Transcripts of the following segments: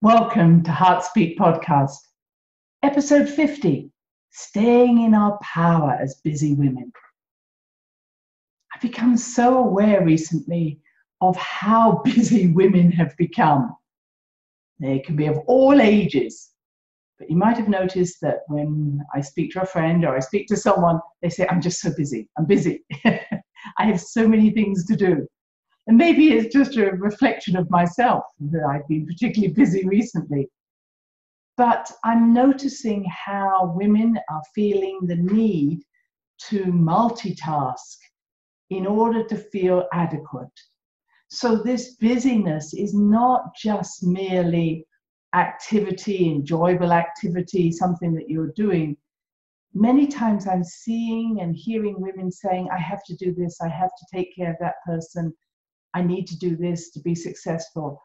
Welcome to Heartspeak Podcast, episode 50, Staying in Our Power as Busy Women. I've become so aware recently of how busy women have become. They can be of all ages, but you might have noticed that when I speak to a friend or I speak to someone, they say, I'm just so busy, I'm busy. I have so many things to do. And maybe it's just a reflection of myself that I've been particularly busy recently. But I'm noticing how women are feeling the need to multitask in order to feel adequate. So this busyness is not just merely activity, enjoyable activity, something that you're doing. Many times I'm seeing and hearing women saying, I have to do this, I have to take care of that person, I need to do this to be successful.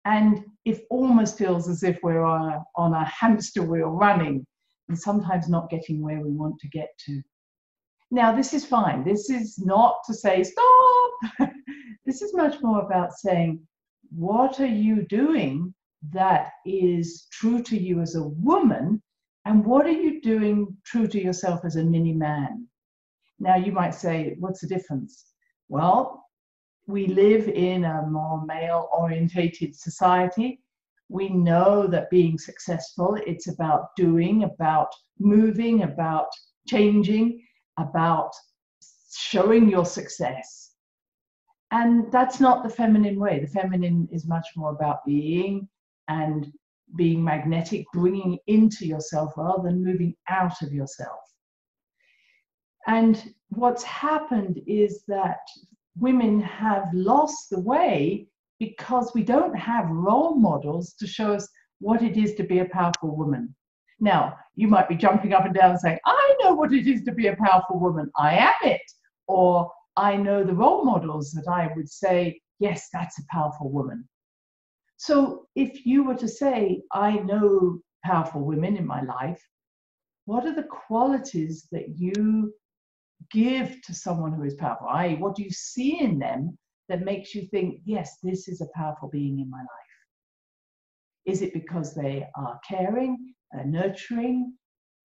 And it almost feels as if we're on a hamster wheel running and sometimes not getting where we want to get to. Now, this is fine. This is not to say, stop. This is much more about saying, what are you doing that is true to you as a woman? And what are you doing true to yourself as a mini man? Now, you might say, what's the difference? Well, we live in a more male-orientated society. We know that being successful, it's about doing, about moving, about changing, about showing your success. And that's not the feminine way. The feminine is much more about being and being magnetic, bringing into yourself rather than moving out of yourself. And what's happened is that women have lost the way because we don't have role models to show us what it is to be a powerful woman. Now, you might be jumping up and down and saying, I know what it is to be a powerful woman. I am it. Or I know the role models that I would say, yes, that's a powerful woman. So if you were to say, I know powerful women in my life, what are the qualities that you give to someone who is powerful? What do you see in them that makes you think, yes, this is a powerful being in my life? Is it because they are caring, nurturing,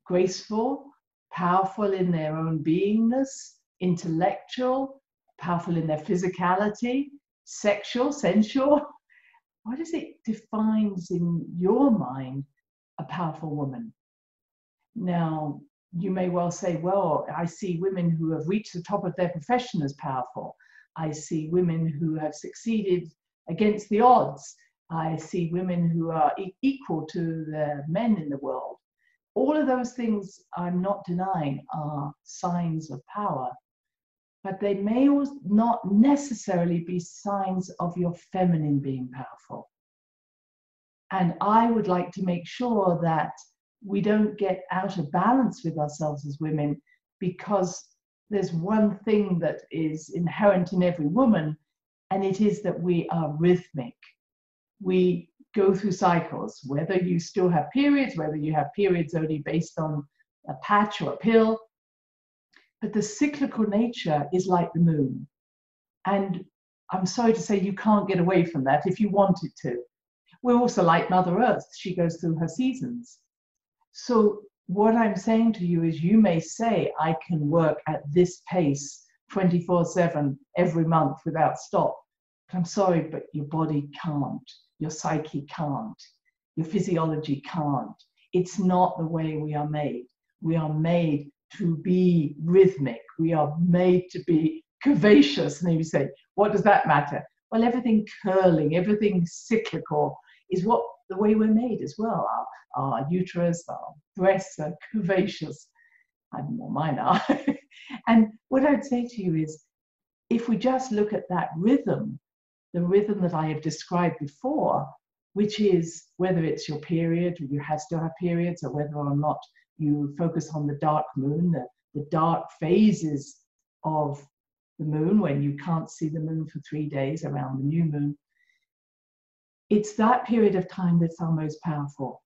graceful, powerful in their own beingness, intellectual, powerful in their physicality, sexual, sensual? What is it defines in your mind a powerful woman? Now, you may well say, well, I see women who have reached the top of their profession as powerful. I see women who have succeeded against the odds. I see women who are equal to the men in the world. All of those things, I'm not denying, are signs of power, but they may not necessarily be signs of your feminine being powerful. And I would like to make sure that we don't get out of balance with ourselves as women, because there's one thing that is inherent in every woman, and it is that we are rhythmic. We go through cycles, whether you still have periods, whether you have periods only based on a patch or a pill, but the cyclical nature is like the moon. And I'm sorry to say you can't get away from that if you wanted to. We're also like Mother Earth. She goes through her seasons. So what I'm saying to you is, you may say, I can work at this pace 24/7 every month without stop. But I'm sorry, but your body can't. Your psyche can't. Your physiology can't. It's not the way we are made. We are made to be rhythmic. We are made to be curvaceous. And you say, what does that matter? Well, everything curling, everything cyclical is the way we're made as well. Our uterus, our breasts are curvaceous. Mine are. And what I'd say to you is, if we just look at that rhythm, the rhythm that I have described before, which is whether it's your period, or you still have periods, or whether or not you focus on the dark moon, the dark phases of the moon when you can't see the moon for 3 days around the new moon. It's that period of time that's our most powerful.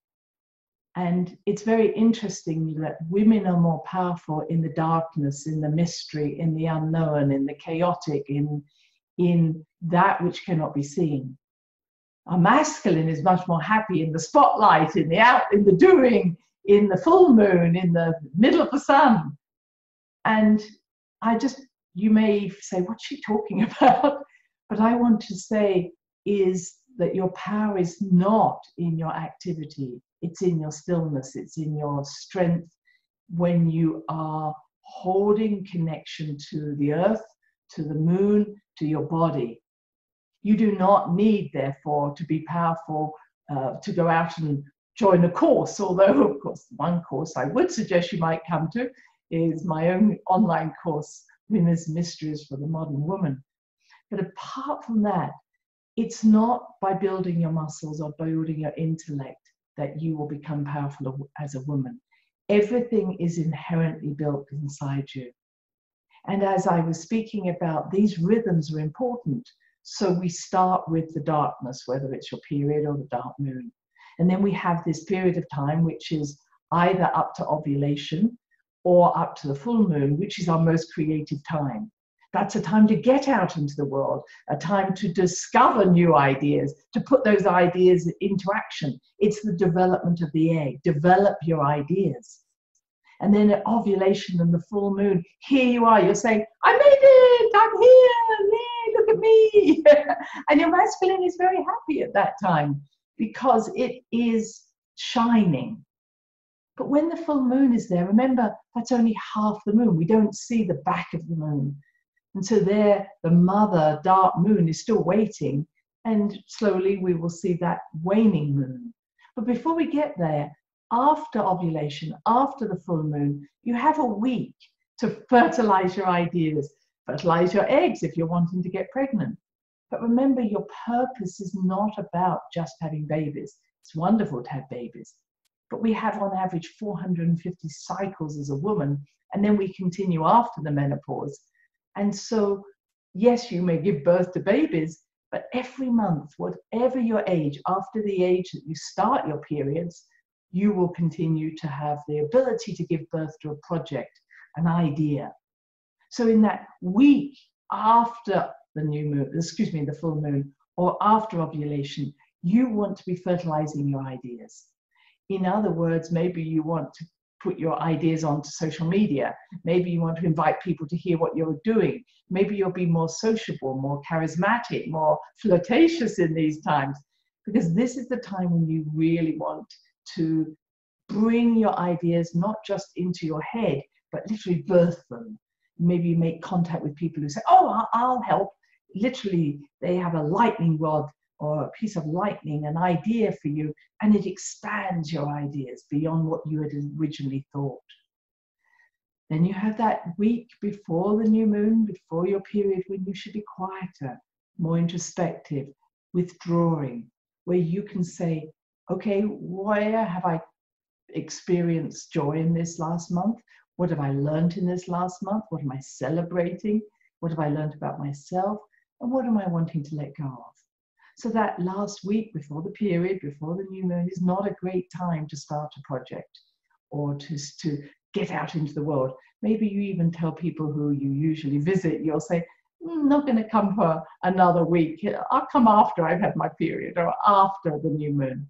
And it's very interesting that women are more powerful in the darkness, in the mystery, in the unknown, in the chaotic, in that which cannot be seen. Our masculine is much more happy in the spotlight, in the doing, in the full moon, in the middle of the sun. And you may say, what's she talking about? But I want to say is that your power is not in your activity. It's in your stillness. It's in your strength when you are holding connection to the earth, to the moon, to your body. You do not need, therefore, to be powerful to go out and join a course, although, of course, one course I would suggest you might come to is my own online course, Women's Mysteries for the Modern Woman. But apart from that, it's not by building your muscles or building your intellect that you will become powerful as a woman. Everything is inherently built inside you. And as I was speaking about, these rhythms are important. So we start with the darkness, whether it's your period or the dark moon. And then we have this period of time, which is either up to ovulation or up to the full moon, which is our most creative time. That's a time to get out into the world, a time to discover new ideas, to put those ideas into action. It's the development of the egg. Develop your ideas. And then at ovulation and the full moon, here you are, you're saying, I made it, I'm here, yay, look at me. And your masculine is very happy at that time because it is shining. But when the full moon is there, remember, that's only half the moon. We don't see the back of the moon. And so there, the mother dark moon is still waiting, and slowly we will see that waning moon. But before we get there, after ovulation, after the full moon, you have a week to fertilize your ideas, fertilize your eggs if you're wanting to get pregnant. But remember, your purpose is not about just having babies. It's wonderful to have babies, but we have on average 450 cycles as a woman, and then we continue after the menopause. And so, yes, you may give birth to babies, but every month, whatever your age, after the age that you start your periods, you will continue to have the ability to give birth to a project, an idea. So in that week after the new moon, the full moon, or after ovulation, you want to be fertilizing your ideas. In other words, maybe you want to put your ideas onto social media. Maybe you want to invite people to hear what you're doing. Maybe you'll be more sociable, more charismatic, more flirtatious in these times, because this is the time when you really want to bring your ideas not just into your head, but literally birth them. Maybe you make contact with people who say, oh, I'll help. Literally, they have a lightning rod or a piece of lightning, an idea for you, and it expands your ideas beyond what you had originally thought. Then you have that week before the new moon, before your period, when you should be quieter, more introspective, withdrawing, where you can say, okay, where have I experienced joy in this last month? What have I learned in this last month? What am I celebrating? What have I learned about myself? And what am I wanting to let go of? So that last week before the period, before the new moon, is not a great time to start a project or to get out into the world. Maybe you even tell people who you usually visit, you'll say, I'm not going to come for another week. I'll come after I've had my period or after the new moon.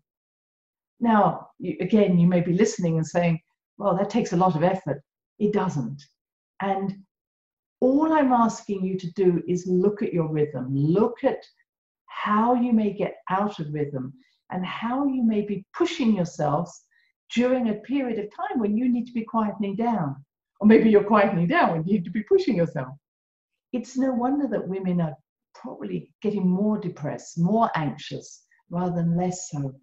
Now, again, you may be listening and saying, well, that takes a lot of effort. It doesn't. And all I'm asking you to do is look at your rhythm, look at how you may get out of rhythm and how you may be pushing yourselves during a period of time when you need to be quietening down. Or maybe you're quietening down when you need to be pushing yourself. It's no wonder that women are probably getting more depressed, more anxious, rather than less so,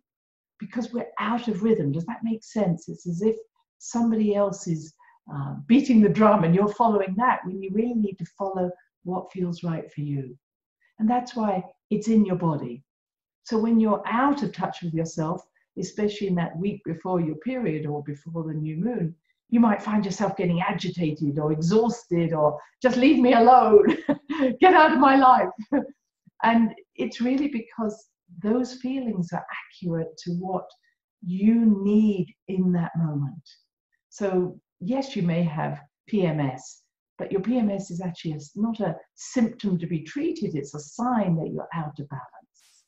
because we're out of rhythm. Does that make sense? It's as if somebody else is beating the drum and you're following that when you really need to follow what feels right for you. And that's why it's in your body. So when you're out of touch with yourself, especially in that week before your period or before the new moon, you might find yourself getting agitated or exhausted or just leave me alone, get out of my life. And it's really because those feelings are accurate to what you need in that moment. So yes, you may have PMS, but your PMS is actually not a symptom to be treated. It's a sign that you're out of balance.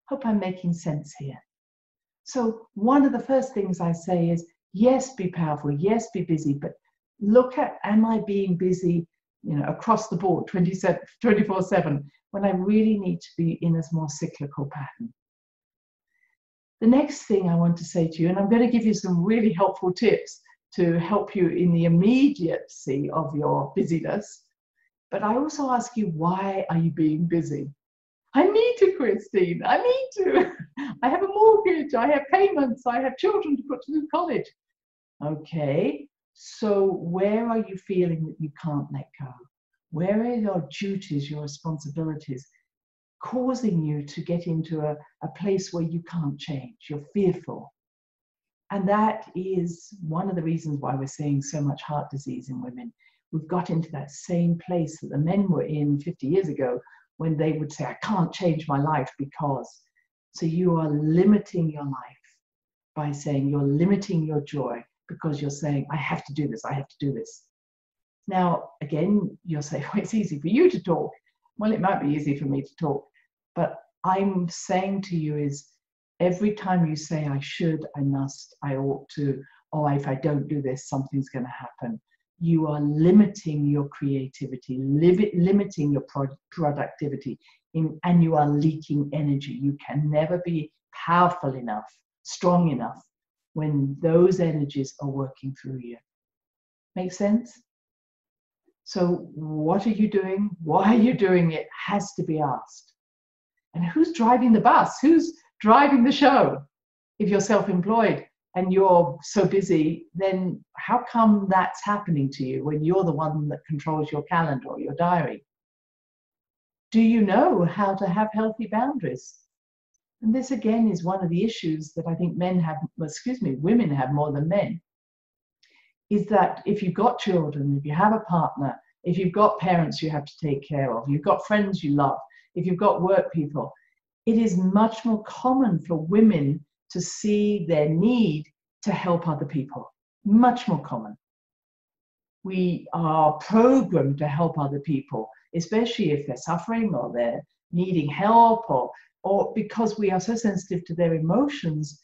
Hope I'm making sense here. So one of the first things I say is, yes, be powerful, yes, be busy, but look at, am I being busy, across the board, 24/7, when I really need to be in a more cyclical pattern? The next thing I want to say to you, and I'm going to give you some really helpful tips to help you in the immediacy of your busyness, but I also ask you, why are you being busy? I need to, Christine, I need to. I have a mortgage, I have payments, I have children to put through college. Okay, so where are you feeling that you can't let go? Where are your duties, your responsibilities causing you to get into a place where you can't change? You're fearful. And that is one of the reasons why we're seeing so much heart disease in women. We've got into that same place that the men were in 50 years ago, when they would say, I can't change my life because. So you are limiting your life by saying you're limiting your joy because you're saying, I have to do this, I have to do this. Now, again, you'll say, well, it's easy for you to talk. Well, it might be easy for me to talk, but I'm saying to you is, every time you say, I should, I must, I ought to, or if I don't do this, something's going to happen, you are limiting your creativity, limiting your productivity, and you are leaking energy. You can never be powerful enough, strong enough, when those energies are working through you. Make sense? So what are you doing? Why are you doing it? Has to be asked. And who's driving the bus? Who's driving the show? If you're self-employed and you're so busy, then how come that's happening to you when you're the one that controls your calendar or your diary? Do you know how to have healthy boundaries? And this again is one of the issues that I think women have more than men, is that if you've got children, if you have a partner, if you've got parents you have to take care of, you've got friends you love, if you've got work people, it is much more common for women to see their need to help other people. Much more common. We are programmed to help other people, especially if they're suffering or they're needing help, or because we are so sensitive to their emotions.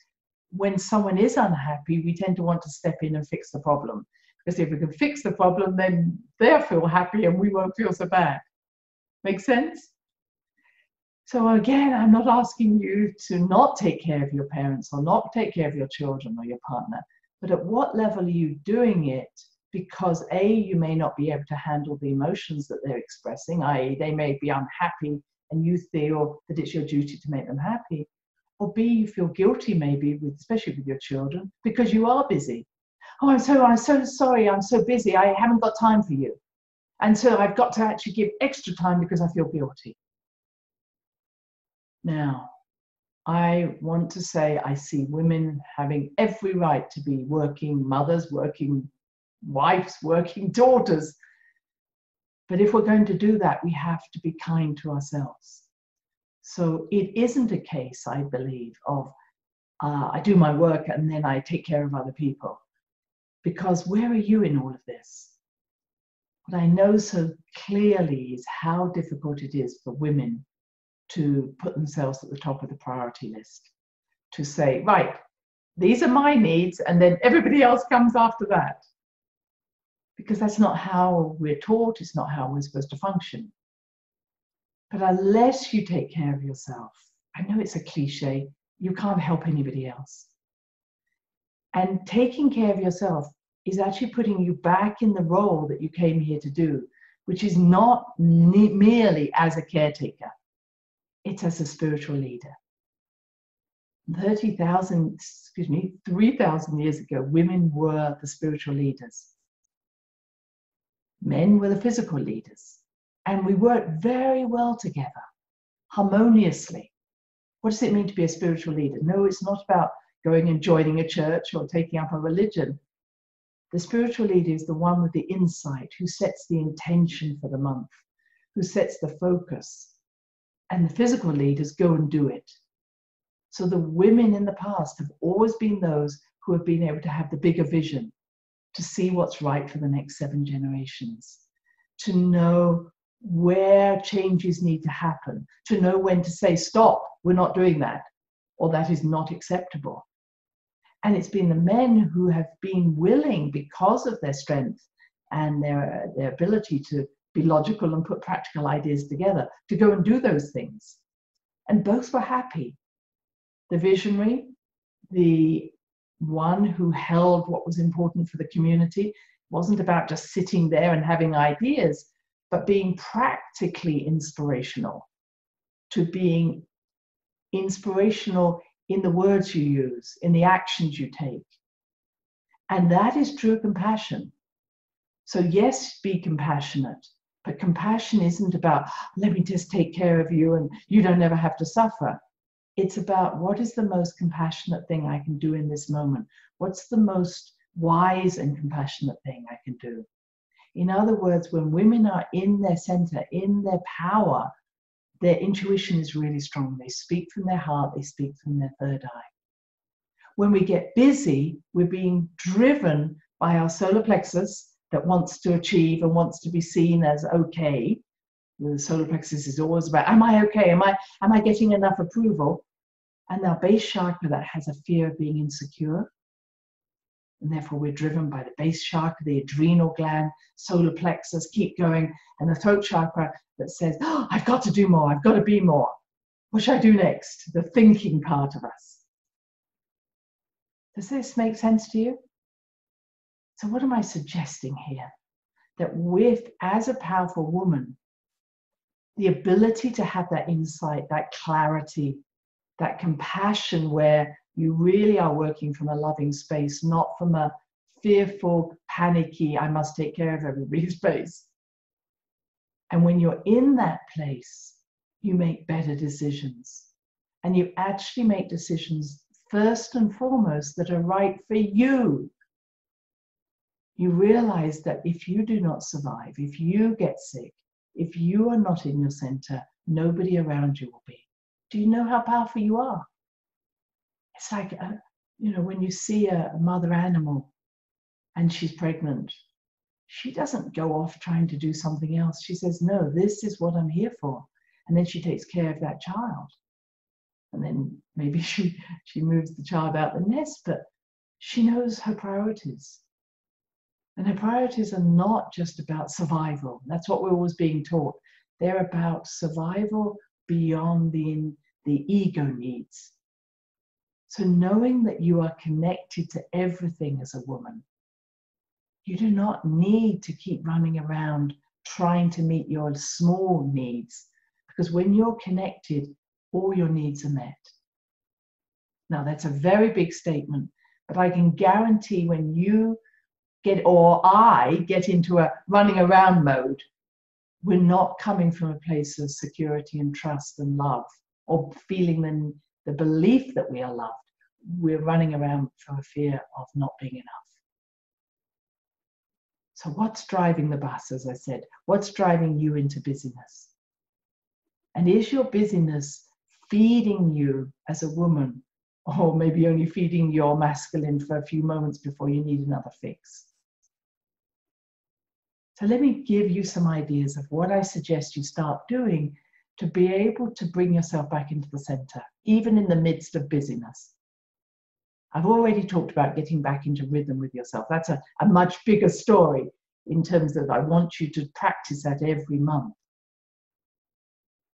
When someone is unhappy, we tend to want to step in and fix the problem. Because if we can fix the problem, then they'll feel happy and we won't feel so bad. Make sense? So again, I'm not asking you to not take care of your parents or not take care of your children or your partner, but at what level are you doing it? Because A, you may not be able to handle the emotions that they're expressing, i.e. they may be unhappy and you feel that it's your duty to make them happy. Or B, you feel guilty maybe, especially with your children, because you are busy. Oh, I'm so sorry, I'm so busy, I haven't got time for you. And so I've got to actually give extra time because I feel guilty. Now, I want to say I see women having every right to be working mothers, working wives, working daughters. But if we're going to do that, we have to be kind to ourselves. So it isn't a case, I believe, of I do my work and then I take care of other people. Because where are you in all of this? What I know so clearly is how difficult it is for women to put themselves at the top of the priority list. To say, right, these are my needs and then everybody else comes after that. Because that's not how we're taught, it's not how we're supposed to function. But unless you take care of yourself, I know it's a cliche, you can't help anybody else. And taking care of yourself is actually putting you back in the role that you came here to do, which is not merely as a caretaker, it's as a spiritual leader. 3,000 years ago, women were the spiritual leaders. Men were the physical leaders. And we worked very well together, harmoniously. What does it mean to be a spiritual leader? No, it's not about going and joining a church or taking up a religion. The spiritual leader is the one with the insight, who sets the intention for the month, who sets the focus. And the physical leaders go and do it. So the women in the past have always been those who have been able to have the bigger vision, to see what's right for the next 7 generations, to know where changes need to happen, to know when to say stop we're not doing that, or that is not acceptable. And it's been the men who have been willing, because of their strength and their ability to be logical and put practical ideas together, to go and do those things. And both were happy. The visionary, the one who held what was important for the community, wasn't about just sitting there and having ideas, but being practically inspirational, to being inspirational in the words you use, in the actions you take. And that is true compassion. So yes, be compassionate, but compassion isn't about, let me just take care of you and you don't ever have to suffer. It's about, what is the most compassionate thing I can do in this moment? What's the most wise and compassionate thing I can do? In other words, when women are in their center, in their power, their intuition is really strong. They speak from their heart, they speak from their third eye. When we get busy, we're being driven by our solar plexus that wants to achieve and wants to be seen as okay. The solar plexus is always about, am I okay? Am I getting enough approval? And our base chakra that has a fear of being insecure. And therefore we're driven by the base chakra, the adrenal gland, solar plexus, keep going. And the throat chakra that says, oh, I've got to do more, I've got to be more. What should I do next? The thinking part of us. Does this make sense to you? So what am I suggesting here? That as a powerful woman, the ability to have that insight, that clarity, that compassion, where you really are working from a loving space, not from a fearful, panicky, I must take care of everybody space. And when you're in that place, you make better decisions. And you actually make decisions first and foremost that are right for you. You realize that if you do not survive, if you get sick, if you are not in your center, nobody around you will be. Do you know how powerful you are? It's like, when you see a mother animal and she's pregnant, she doesn't go off trying to do something else. She says, no, this is what I'm here for. And then she takes care of that child. And then maybe she moves the child out the nest, but she knows her priorities. And her priorities are not just about survival. That's what we're always being taught. They're about survival beyond the ego needs. So knowing that you are connected to everything as a woman, you do not need to keep running around trying to meet your small needs, because when you're connected, all your needs are met. Now, that's a very big statement, but I can guarantee when you I get into a running around mode, we're not coming from a place of security and trust and love, or feeling the belief that we are loved. We're running around from a fear of not being enough. So what's driving the bus, as I said? What's driving you into busyness? And is your busyness feeding you as a woman, or maybe only feeding your masculine for a few moments before you need another fix? So let me give you some ideas of what I suggest you start doing to be able to bring yourself back into the center, even in the midst of busyness. I've already talked about getting back into rhythm with yourself. That's a much bigger story in terms of I want you to practice that every month.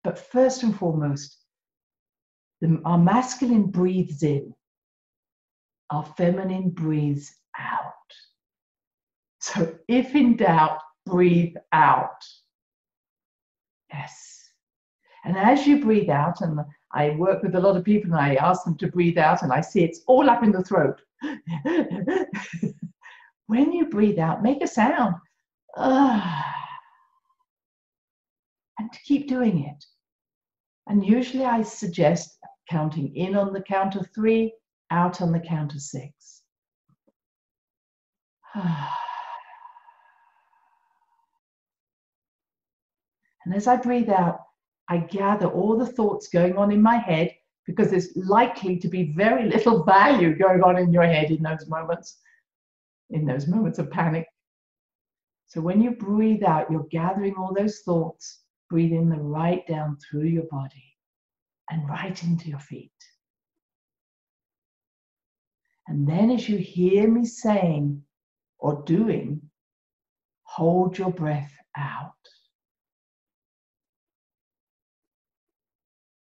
But first and foremost, our masculine breathes in, our feminine breathes out. So if in doubt, breathe out. Yes. And as you breathe out, and I work with a lot of people and I ask them to breathe out and I see it's all up in the throat. When you breathe out, make a sound. And to keep doing it. And usually I suggest counting in on the count of 3, out on the count of 6. And as I breathe out, I gather all the thoughts going on in my head, because there's likely to be very little value going on in your head in those moments of panic. So when you breathe out, you're gathering all those thoughts, breathing them right down through your body. and right into your feet. And then as you hear me saying or doing, hold your breath out.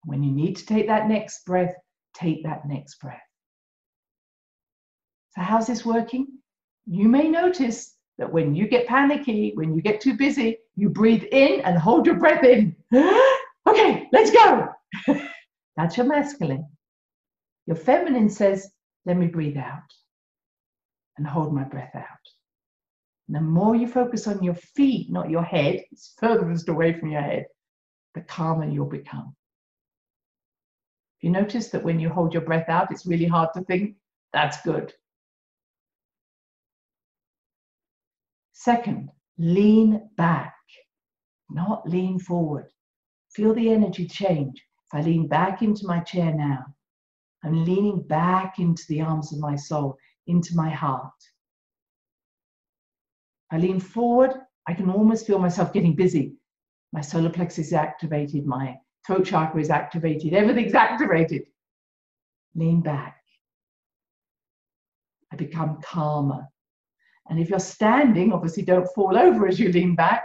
When you need to take that next breath, take that next breath. So how's this working? You may notice that when you get panicky, when you get too busy, you breathe in and hold your breath in. Okay, let's go. That's your masculine. Your feminine says, let me breathe out and hold my breath out. And the more you focus on your feet, not your head, it's furthest away from your head, the calmer you'll become. If you notice that when you hold your breath out, it's really hard to think, that's good. Second, lean back, not lean forward. Feel the energy change. If I lean back into my chair now, I'm leaning back into the arms of my soul, into my heart. If I lean forward, I can almost feel myself getting busy. My solar plexus is activated, my throat chakra is activated, everything's activated. Lean back. I become calmer. And if you're standing, obviously don't fall over as you lean back,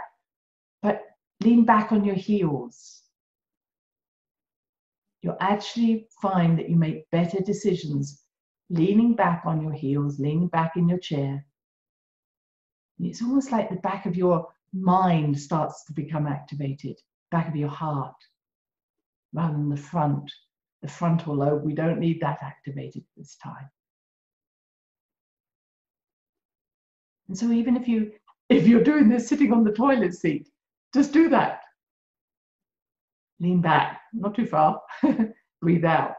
but lean back on your heels. You'll actually find that you make better decisions leaning back on your heels, leaning back in your chair. It's almost like the back of your mind starts to become activated, back of your heart, rather than the frontal lobe. We don't need that activated this time. And so even if you're doing this sitting on the toilet seat, just do that. Lean back, not too far. Breathe out.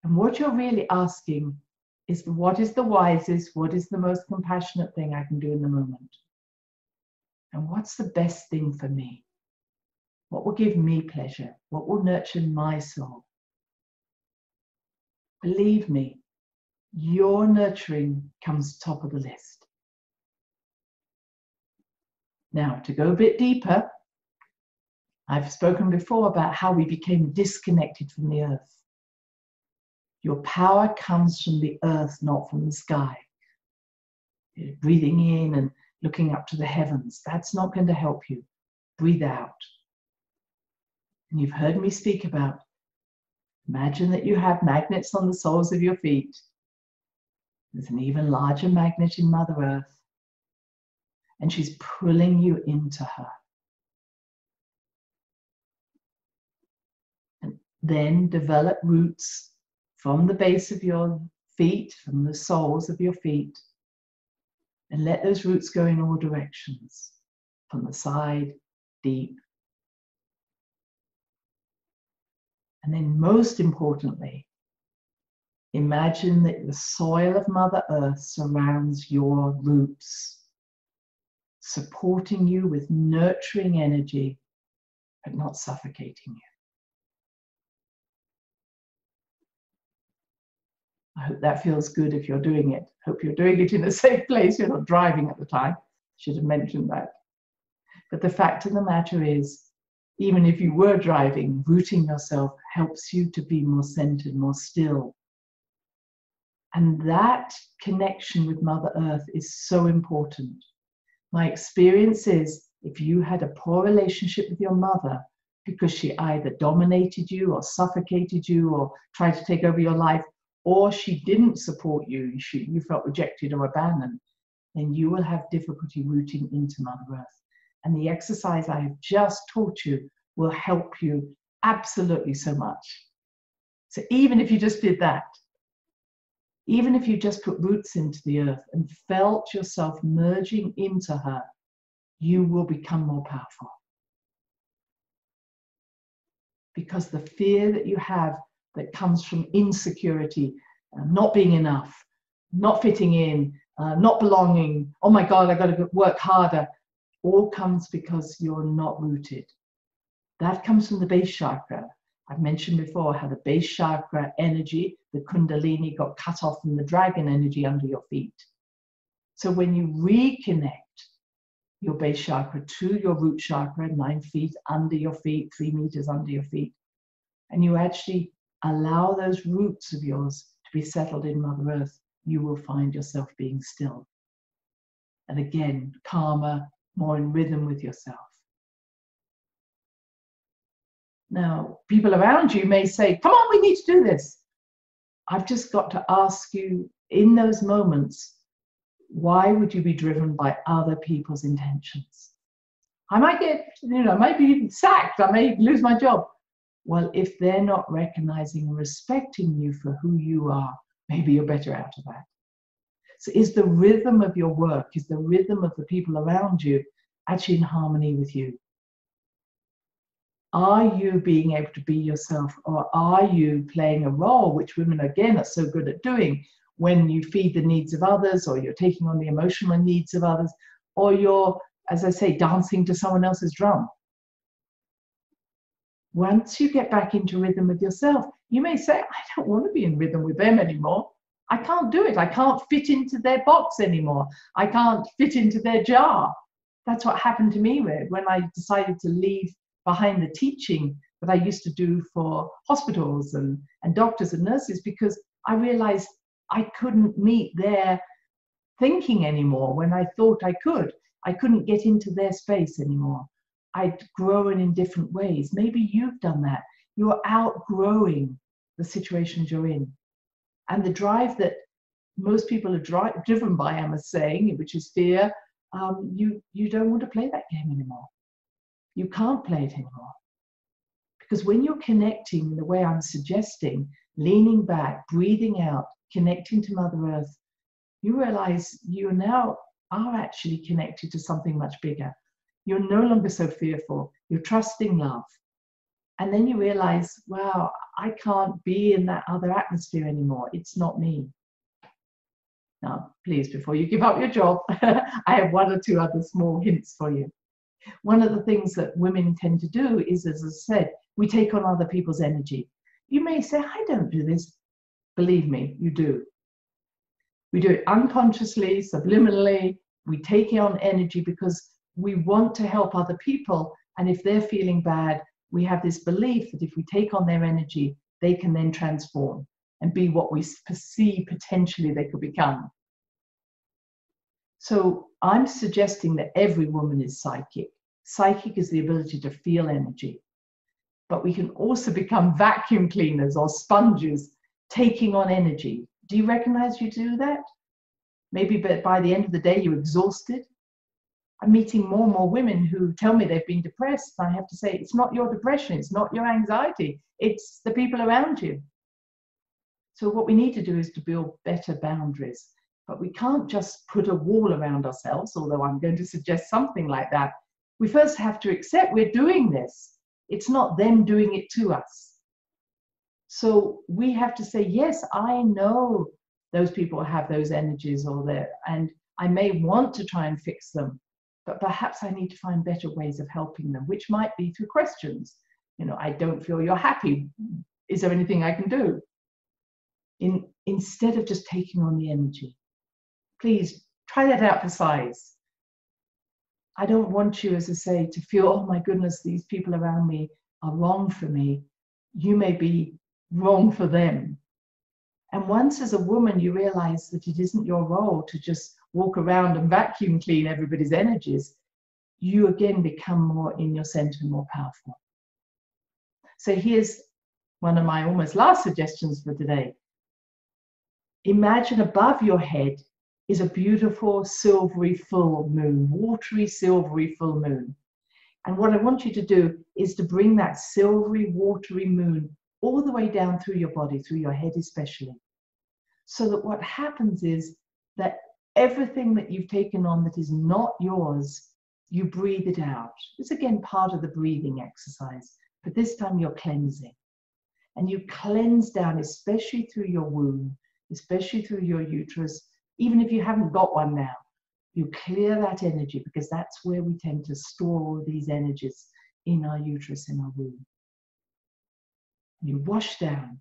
And what you're really asking is, what is the wisest, what is the most compassionate thing I can do in the moment? And what's the best thing for me? What will give me pleasure? What will nurture my soul? Believe me, your nurturing comes top of the list. Now, to go a bit deeper, I've spoken before about how we became disconnected from the earth. Your power comes from the earth, not from the sky. You're breathing in and looking up to the heavens. That's not going to help you. Breathe out. And you've heard me speak about, imagine that you have magnets on the soles of your feet. There's an even larger magnet in Mother Earth. And she's pulling you into her. And then develop roots from the base of your feet, from the soles of your feet. And let those roots go in all directions, from the side, deep. And then most importantly, imagine that the soil of Mother Earth surrounds your roots, supporting you with nurturing energy, but not suffocating you. I hope that feels good if you're doing it. Hope you're doing it in a safe place. You're not driving at the time. Should have mentioned that. But the fact of the matter is, even if you were driving, rooting yourself helps you to be more centered, more still. And that connection with Mother Earth is so important. My experience is, if you had a poor relationship with your mother because she either dominated you or suffocated you or tried to take over your life, or she didn't support you, you felt rejected or abandoned, then you will have difficulty rooting into Mother Earth. And the exercise I have just taught you will help you absolutely so much. So even if you just did that, even if you just put roots into the earth and felt yourself merging into her, you will become more powerful. Because the fear that you have that comes from insecurity, not being enough, not fitting in, not belonging, oh my God, I've got to work harder, all comes because you're not rooted. That comes from the base chakra. I've mentioned before how the base chakra energy, the kundalini, got cut off from the dragon energy under your feet. So when you reconnect your base chakra to your root chakra, 9 feet under your feet, 3 meters under your feet. And you actually allow those roots of yours to be settled in Mother Earth, you will find yourself being still. And again, calmer, more in rhythm with yourself. Now, people around you may say, come on, we need to do this. I've just got to ask you, in those moments, why would you be driven by other people's intentions? I might get, I might be sacked, I may lose my job. Well, if they're not recognizing and respecting you for who you are, maybe you're better out of that. So is the rhythm of your work, is the rhythm of the people around you actually in harmony with you? Are you being able to be yourself, or are you playing a role, which women again are so good at doing, when you feed the needs of others, or you're taking on the emotional needs of others, or you're, as I say, dancing to someone else's drum? Once you get back into rhythm with yourself, you may say, I don't want to be in rhythm with them anymore. I can't do it. I can't fit into their box anymore. I can't fit into their jar. That's what happened to me when I decided to leave behind the teaching that I used to do for hospitals and doctors and nurses, because I realized I couldn't meet their thinking anymore when I thought I could. I couldn't get into their space anymore. I'd grown in different ways. Maybe you've done that. You're outgrowing the situations you're in. And the drive that most people are driven by, I must say, which is fear, you don't want to play that game anymore. You can't play it anymore. Because when you're connecting the way I'm suggesting, leaning back, breathing out, connecting to Mother Earth, you realize you now are actually connected to something much bigger. You're no longer so fearful. You're trusting love. And then you realize, wow, I can't be in that other atmosphere anymore. It's not me. Now, please, before you give up your job, I have 1 or 2 other small hints for you. One of the things that women tend to do is, as I said, we take on other people's energy. You may say, I don't do this. Believe me, you do. We do it unconsciously, subliminally. We take on energy because we want to help other people. And if they're feeling bad, we have this belief that if we take on their energy, they can then transform and be what we perceive potentially they could become. So I'm suggesting that every woman is psychic. Psychic is the ability to feel energy. But we can also become vacuum cleaners or sponges, taking on energy. Do you recognize you do that? Maybe by the end of the day, you're exhausted. I'm meeting more and more women who tell me they've been depressed. I have to say, it's not your depression, it's not your anxiety, it's the people around you. So what we need to do is to build better boundaries. But we can't just put a wall around ourselves, although I'm going to suggest something like that. We first have to accept we're doing this. It's not them doing it to us. So we have to say, yes, I know those people have those energies and I may want to try and fix them. But perhaps I need to find better ways of helping them, which might be through questions. I don't feel you're happy. Is there anything I can do? Instead of just taking on the energy. Please try that out for size. I don't want you, as I say, to feel, oh my goodness, these people around me are wrong for me. You may be wrong for them. And once as a woman, you realize that it isn't your role to just walk around and vacuum clean everybody's energies, you again become more in your center and more powerful. So here's one of my almost last suggestions for today. Imagine above your head is a beautiful silvery full moon, watery silvery full moon. And what I want you to do is to bring that silvery watery moon all the way down through your body, through your head especially. So that what happens is that everything that you've taken on that is not yours, you breathe it out. It's again part of the breathing exercise, but this time you're cleansing. And you cleanse down, especially through your womb, especially through your uterus, even if you haven't got one now. You clear that energy because that's where we tend to store all these energies, in our uterus, in our womb. You wash down.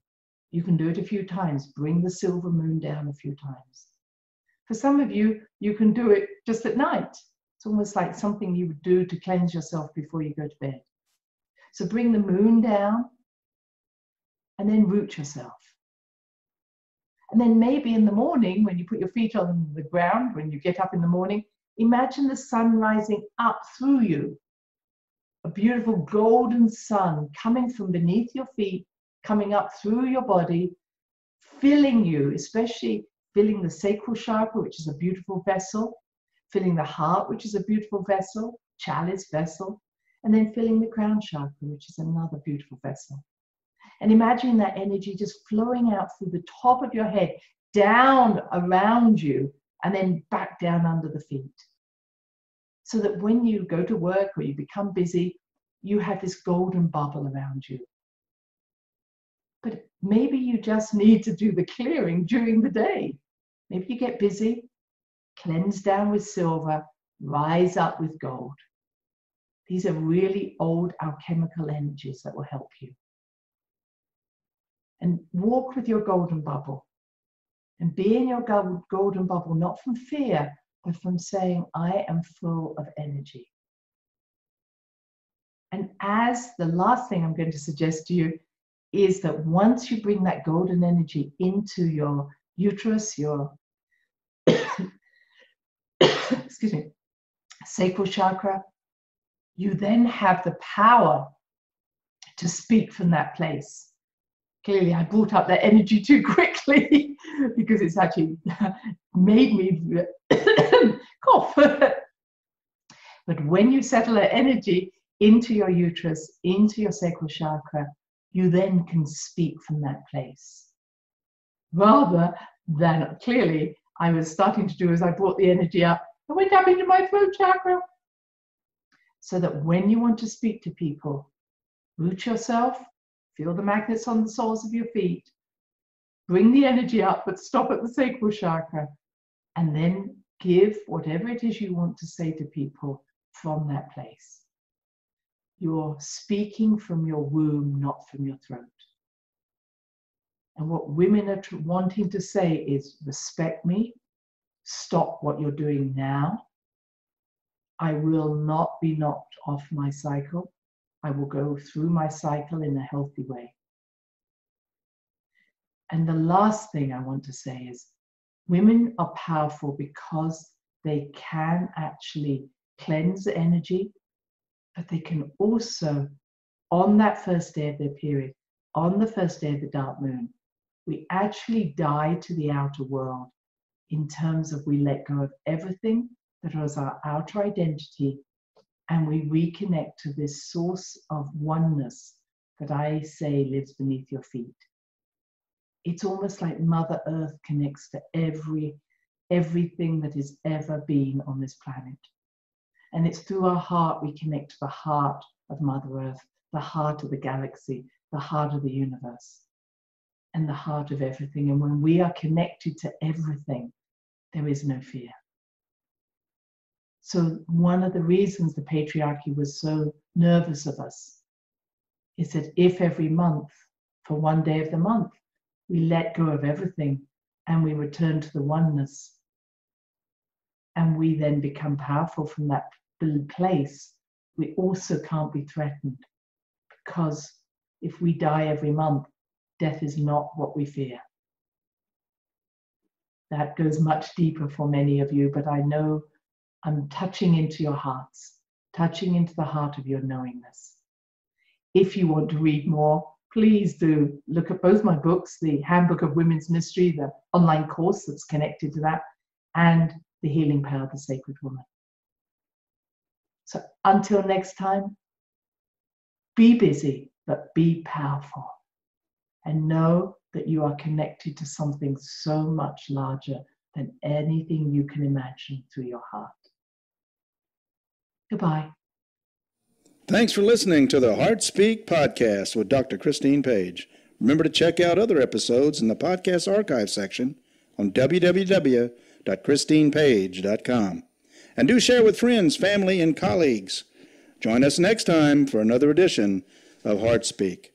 You can do it a few times. Bring the silver moon down a few times. For some of you, you can do it just at night. It's almost like something you would do to cleanse yourself before you go to bed. So bring the moon down and then root yourself. And then maybe in the morning, when you put your feet on the ground, when you get up in the morning, imagine the sun rising up through you. A beautiful golden sun coming from beneath your feet, coming up through your body, filling you, especially filling the sacral chakra, which is a beautiful vessel, filling the heart, which is a beautiful vessel, chalice vessel, and then filling the crown chakra, which is another beautiful vessel. And imagine that energy just flowing out through the top of your head, down around you, and then back down under the feet. So that when you go to work or you become busy, you have this golden bubble around you. But maybe you just need to do the clearing during the day. Maybe you get busy, cleanse down with silver, rise up with gold. These are really old alchemical energies that will help you. And walk with your golden bubble. And be in your golden bubble, not from fear, but from saying, I am full of energy. And as the last thing I'm going to suggest to you is that once you bring that golden energy into your uterus, your excuse me, sacral chakra, you then have the power to speak from that place. Clearly, I brought up that energy too quickly because it's actually made me cough. But when you settle that energy into your uterus, into your sacral chakra, you then can speak from that place. Rather than, clearly, I was starting to do as I brought the energy up, I went up into my throat chakra. So that when you want to speak to people, root yourself, feel the magnets on the soles of your feet, bring the energy up, but stop at the sacral chakra, and then give whatever it is you want to say to people from that place. You're speaking from your womb, not from your throat. And what women are wanting to say is, respect me, stop what you're doing now. I will not be knocked off my cycle. I will go through my cycle in a healthy way. And the last thing I want to say is, women are powerful because they can actually cleanse the energy, but they can also, on that first day of their period, on the first day of the dark moon, we actually die to the outer world in terms of we let go of everything that was our outer identity, and we reconnect to this source of oneness that I say lives beneath your feet. It's almost like Mother Earth connects to everything that has ever been on this planet. And it's through our heart we connect to the heart of Mother Earth, the heart of the galaxy, the heart of the universe, and the heart of everything. And when we are connected to everything, there is no fear. So one of the reasons the patriarchy was so nervous of us is that if every month, for one day of the month, we let go of everything and we return to the oneness, and we then become powerful from that place, we also can't be threatened, because if we die every month, death is not what we fear. That goes much deeper for many of you, but I know I'm touching into your hearts, touching into the heart of your knowingness. If you want to read more, please do look at both my books, the Handbook of Women's Mystery, the online course that's connected to that, and The Healing Power of the Sacred Woman. So until next time, be busy, but be powerful. And know that you are connected to something so much larger than anything you can imagine through your heart. Goodbye. Thanks for listening to the Heart Speak podcast with Dr. Christine Page. Remember to check out other episodes in the podcast archive section on www.christinepage.com. And do share with friends, family, and colleagues. Join us next time for another edition of Heart Speak.